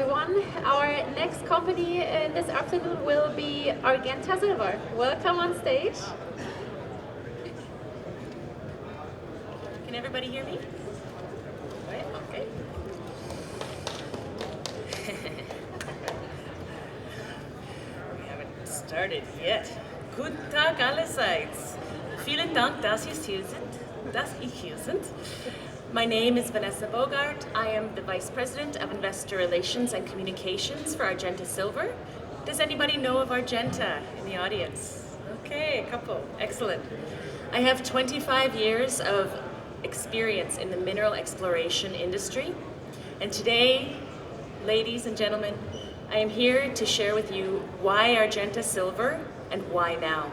everyone. Our next company this afternoon will be Argenta Silver. Welcome on stage. Can everybody hear me? Right, okay. We haven't started yet. Guten Tag allerseits. Vielen Dank, dass ihr hier sind, dass ich hier sind. My name is Vanessa Bogaert. I am the Vice President of Investor Relations and Communications for Argenta Silver. Does anybody know of Argenta in the audience? Okay, a couple. Excellent. I have 25 years of experience in the mineral exploration industry. And today, ladies and gentlemen, I am here to share with you why Argenta Silver and why now.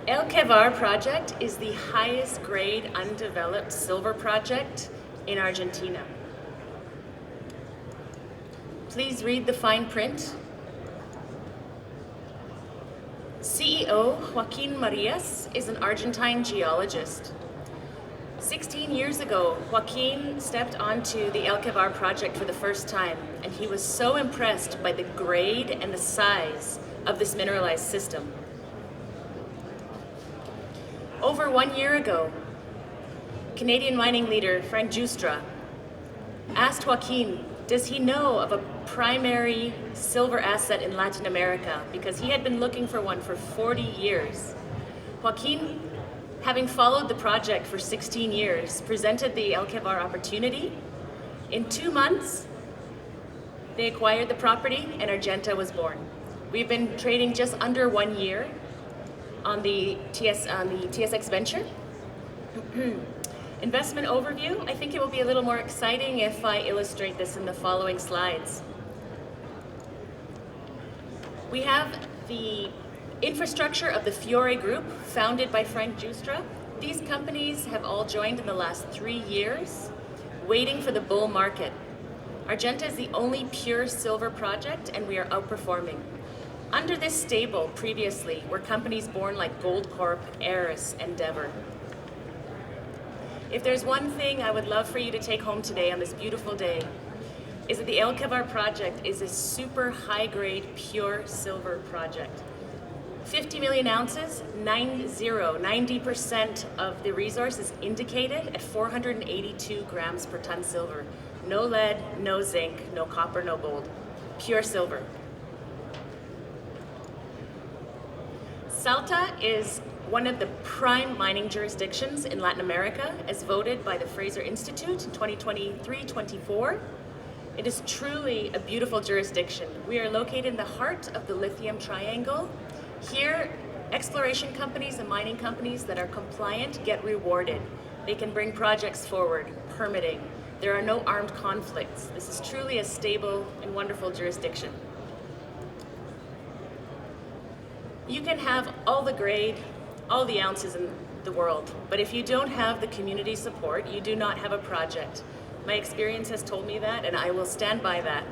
El Quevar project is the highest grade undeveloped silver project in Argentina. Please read the fine print. CEO Joaquin Marias is an Argentine geologist. 16 years ago, Joaquin stepped onto the El Quevar project for the first time, and he was so impressed by the grade and the size of this mineralized system. Over 1 year ago, Canadian mining leader Frank Justra asked Joaquin, does he know of a primary silver asset in Latin America? Because he had been looking for one for 40 years. Joaquin, having followed the project for 16 years, presented the El Quevar opportunity. In 2 months, they acquired the property and Argenta was born. We've been trading just under 1 year on the TSX Venture. Investment overview, I think it will be a little more exciting if I illustrate this in the following slides. We have the infrastructure of the Fiore Group, founded by Frank Justra. These companies have all joined in the last 3 years, waiting for the bull market. Argenta is the only pure silver project, and we are outperforming. Under this stable previously were companies born like Goldcorp, Aris, Endeavor. If there's one thing I would love for you to take home today on this beautiful day, is that the El Quevar project is a super high-grade, pure silver project. 50 million ounces, 90% of the resource is indicated at 482 grams per ton silver. No lead, no zinc, no copper, no gold. Pure silver. Salta is one of the prime mining jurisdictions in Latin America, as voted by the Fraser Institute in 2023-24. It is truly a beautiful jurisdiction. We are located in the heart of the lithium triangle. Here, exploration companies and mining companies that are compliant get rewarded. They can bring projects forward, permitting. There are no armed conflicts. This is truly a stable and wonderful jurisdiction. You can have all the grade, all the ounces in the world, but if you don't have the community support, you do not have a project. My experience has told me that, and I will stand by that.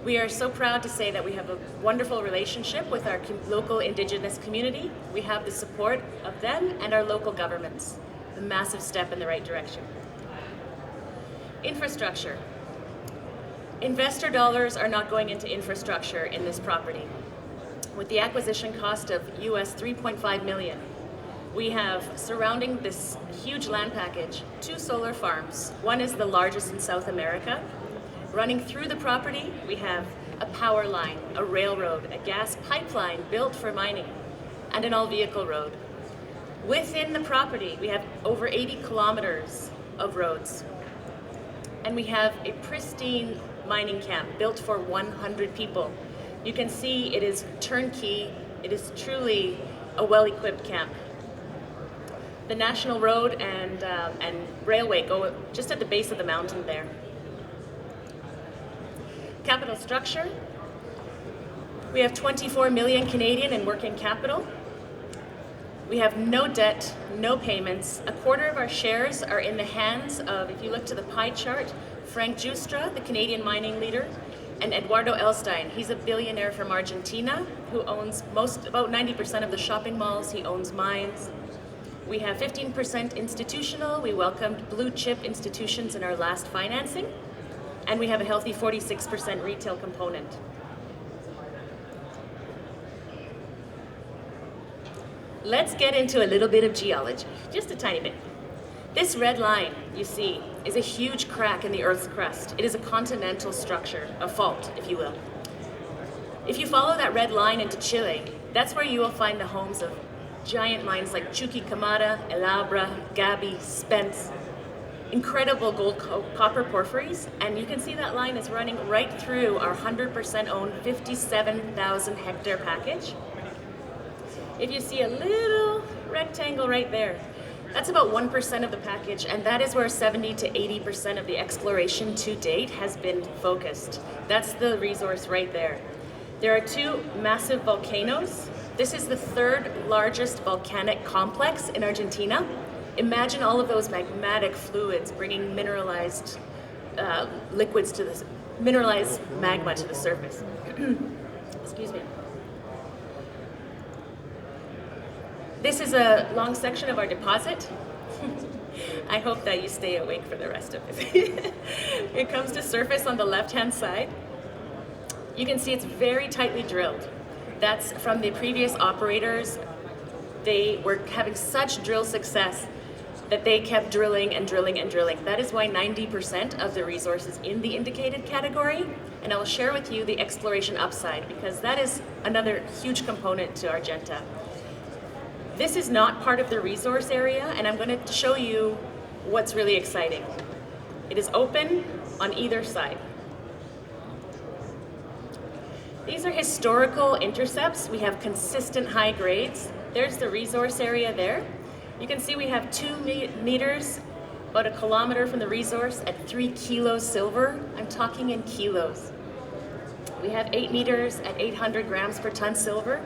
We are so proud to say that we have a wonderful relationship with our local Indigenous community. We have the support of them and our local governments. A massive step in the right direction. Infrastructure. Investor dollars are not going into infrastructure in this property. With the acquisition cost of US 3.5 million, we have surrounding this huge land package 2 solar farms. One is the largest in South America. Running through the property, we have a power line, a railroad, a gas pipeline built for mining, and an all-vehicle road. Within the property, we have over 80 kilometers of roads. And we have a pristine mining camp built for 100 people. You can see it is turnkey. It is truly a well-equipped camp. The national road and railway go just at the base of the mountain there. Capital structure. We have 24 million Canadian in working capital. We have no debt, no payments. A quarter of our shares are in the hands of, if you look to the pie chart, Frank Justra, the Canadian mining leader, and Eduardo Elstein. He's a billionaire from Argentina who owns about 90% of the shopping malls. He owns mines. We have 15% institutional. We welcomed blue chip institutions in our last financing. and we have a healthy 46% retail component. Let's get into a little bit of geology, just a tiny bit. This red line you see is a huge crack in the Earth's crust. It is a continental structure, a fault, if you will. If you follow that red line into Chile, that's where you will find the homes of giant mines like Chuquicamata, El Abra, Gaby, Spence, incredible gold copper porphyries, and you can see that line is running right through our 100% owned 57,000 hectare package. If you see a little rectangle right there, that's about 1% of the package, and that is where 70 to 80% of the exploration to date has been focused. That's the resource right there. There are two massive volcanoes. This is the third largest volcanic complex in Argentina. Imagine all of those magmatic fluids bringing mineralized liquids to the mineralized magma to the surface. Excuse me. This is a long section of our deposit. I hope that you stay awake for the rest of it. It comes to surface on the left-hand side. You can see it's very tightly drilled. That's from the previous operators. They were having such drill success that they kept drilling and drilling and drilling. That is why 90% of the resources in the indicated category, and I will share with you the exploration upside, because that is another huge component to Argenta. This is not part of the resource area, and I'm going to show you what's really exciting. It is open on either side. These are historical intercepts. We have consistent high grades. There's the resource area there. You can see we have 2 meters, about 1 kilometer from the resource at 3 kilos silver. I'm talking in kilos. We have 8 meters at 800 grams per ton silver,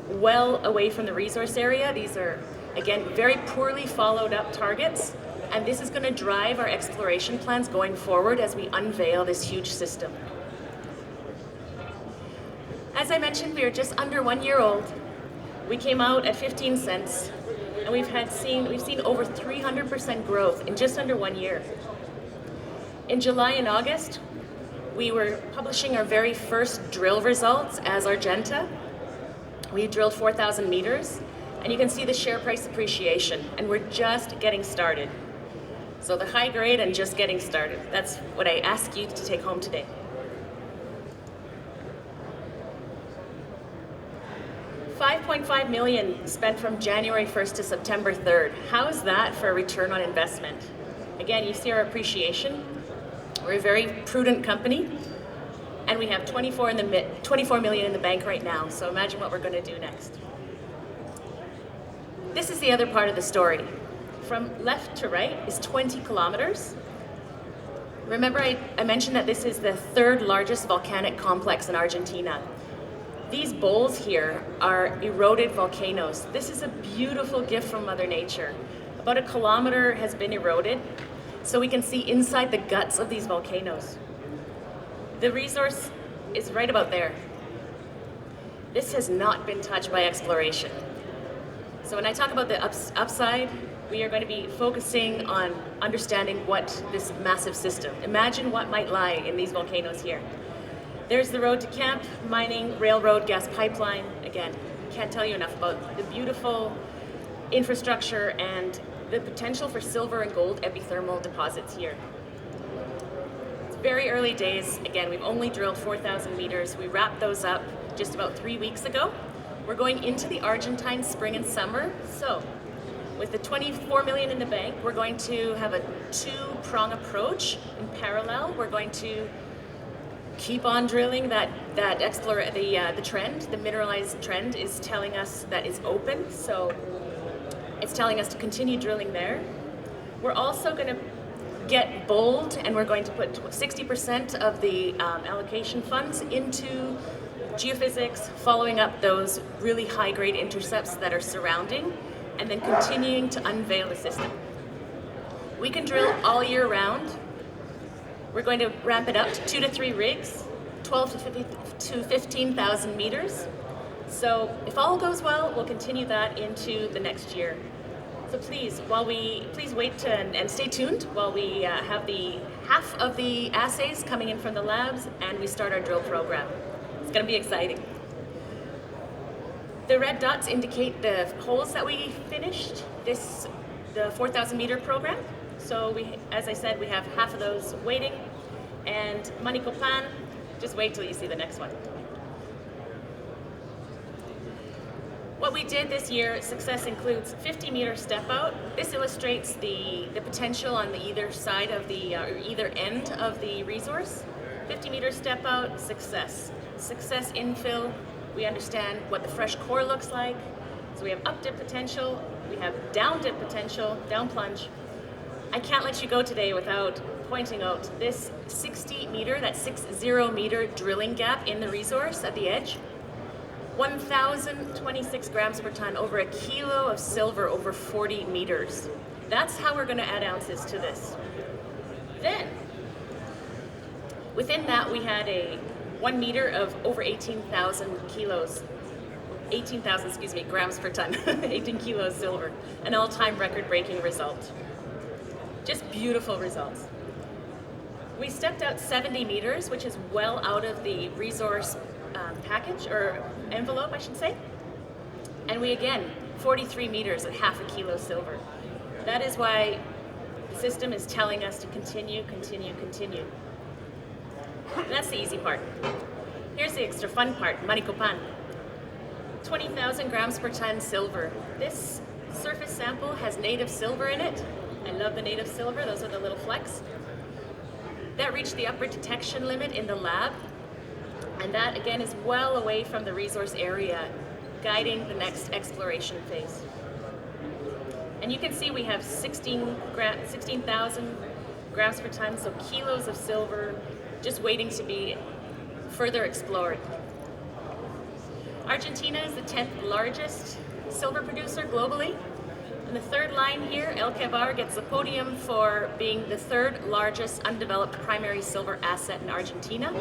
well away from the resource area. These are, again, very poorly followed up targets, and this is going to drive our exploration plans going forward as we unveil this huge system. As I mentioned, we are just under 1 year old. We came out at 15 cents, and we've seen over 300% growth in just under 1 year. In July and August, we were publishing our very first drill results as Argenta. We drilled 4,000 meters, and you can see the share price appreciation, and we're just getting started. So the high grade and just getting started. That's what I ask you to take home today. $5.5 million spent from January 1st to September 3rd. How is that for a return on investment? Again, you see our appreciation. We're a very prudent company, and we have 24 million in the bank right now, so imagine what we're going to do next. This is the other part of the story. From left to right is 20 kilometers. Remember I mentioned that this is the third largest volcanic complex in Argentina. These bowls here are eroded volcanoes. This is a beautiful gift from Mother Nature. About 1 kilometer has been eroded, so we can see inside the guts of these volcanoes. The resource is right about there. This has not been touched by exploration. So when I talk about the upside, we are going to be focusing on understanding what this massive system, imagine what might lie in these volcanoes here. There's the road to camp, mining, railroad, gas pipeline. Again, can't tell you enough about the beautiful infrastructure and the potential for silver and gold epithermal deposits here. It's very early days. Again, we've only drilled 4,000 meters. We wrapped those up just about 3 weeks ago. We're going into the Argentine spring and summer. So with the 24 million in the bank, we're going to have a 2-prong approach in parallel. We're going to keep on drilling the trend. The mineralized trend is telling us that it's open, so it's telling us to continue drilling there. We're also going to get bold, and we're going to put 60% of the allocation funds into geophysics, following up those really high-grade intercepts that are surrounding, and then continuing to unveil the system. We can drill all year round. We're going to ramp it up to 2 to 3 rigs, 12 to 15,000 meters. So if all goes well, we'll continue that into the next year. So please wait and stay tuned while we have the half of the assays coming in from the labs and we start our drill program. It's going to be exciting. The red dots indicate the holes that we finished the 4,000 meter program. So as I said, we have half of those waiting, and Manicopan, just wait till you see the next one. What we did this year, success includes 50-meter step out. This illustrates the potential on the either side of the, or either end of the resource. 50-meter step out, success. Success infill, we understand what the fresh core looks like. So we have up dip potential, we have down dip potential, down plunge. I can't let you go today without pointing out this 60-meter, that 60-meter drilling gap in the resource at the edge. 1,026 grams per ton, over a kilo of silver over 40 meters. That's how we're going to add ounces to this. Then, within that, we had a 1 meter of over 18,000 grams per ton, 18 kilos silver, an all-time record-breaking result. Just beautiful results. We stepped out 70 meters, which is well out of the resource package, or envelope, I should say. And we, again, 43 meters at half a kilo silver. That is why the system is telling us to continue. And that's the easy part. Here's the extra fun part, Manicopan. 20,000 grams per ton silver. This surface sample has native silver in it. I love the native silver, those are the little flecks. That reached the upper detection limit in the lab, and that again is well away from the resource area, guiding the next exploration phase. And you can see we have 16,000 grams per ton, so kilos of silver just waiting to be further explored. Argentina is the 10th largest silver producer globally. And the third line here, El Quebar gets the podium for being the third largest undeveloped primary silver asset in Argentina.